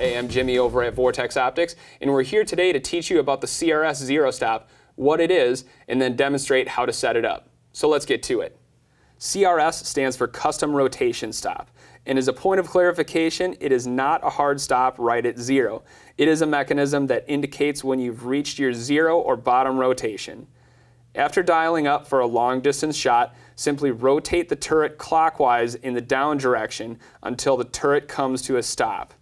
Hey, I'm Jimmy over at Vortex Optics, and we're here today to teach you about the CRS Zero Stop, what it is, and then demonstrate how to set it up. So let's get to it. CRS stands for Custom Rotation Stop, and as a point of clarification, it is not a hard stop right at zero. It is a mechanism that indicates when you've reached your zero or bottom rotation. After dialing up for a long distance shot, simply rotate the turret clockwise in the down direction until the turret comes to a stop.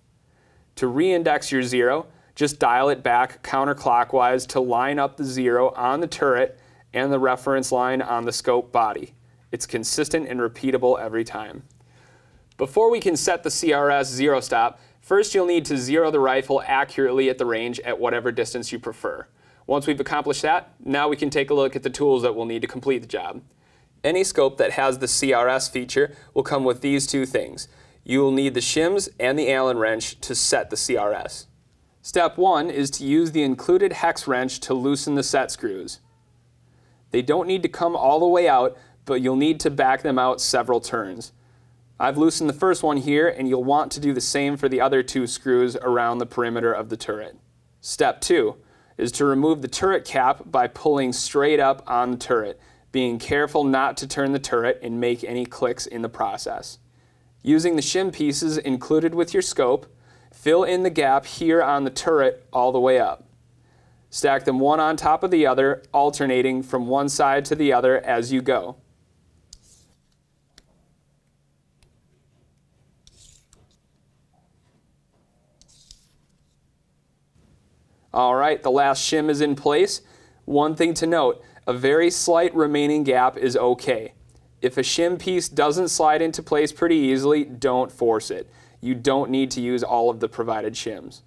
To re-index your zero, just dial it back counterclockwise to line up the zero on the turret and the reference line on the scope body. It's consistent and repeatable every time. Before we can set the CRS Zero Stop, first you'll need to zero the rifle accurately at the range at whatever distance you prefer. Once we've accomplished that, now we can take a look at the tools that we'll need to complete the job. Any scope that has the CRS feature will come with these two things. You will need the shims and the Allen wrench to set the CRS. Step 1 is to use the included hex wrench to loosen the set screws. They don't need to come all the way out, but you'll need to back them out several turns. I've loosened the first one here, and you'll want to do the same for the other two screws around the perimeter of the turret. Step 2 is to remove the turret cap by pulling straight up on the turret, being careful not to turn the turret and make any clicks in the process. Using the shim pieces included with your scope, fill in the gap here on the turret all the way up. Stack them one on top of the other, alternating from one side to the other as you go. Alright, the last shim is in place. One thing to note, a very slight remaining gap is okay. If a shim piece doesn't slide into place pretty easily, don't force it. You don't need to use all of the provided shims.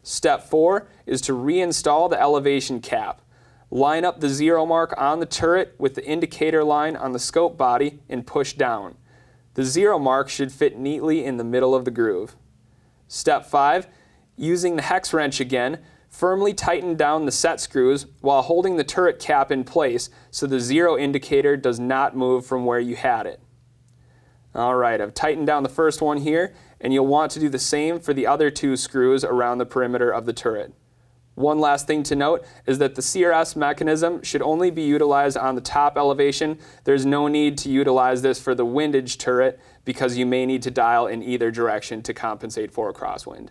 Step 4 is to reinstall the elevation cap. Line up the zero mark on the turret with the indicator line on the scope body and push down. The zero mark should fit neatly in the middle of the groove. Step 5, using the hex wrench again, firmly tighten down the set screws while holding the turret cap in place so the zero indicator does not move from where you had it. Alright, I've tightened down the first one here, and you'll want to do the same for the other two screws around the perimeter of the turret. One last thing to note is that the CRS mechanism should only be utilized on the top elevation. There's no need to utilize this for the windage turret because you may need to dial in either direction to compensate for a crosswind.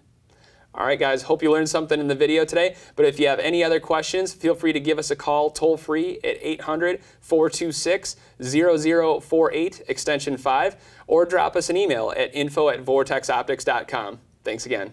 Alright guys, hope you learned something in the video today, but if you have any other questions, feel free to give us a call toll free at 800-426-0048 extension 5 or drop us an email at info@vortexoptics.com. Thanks again.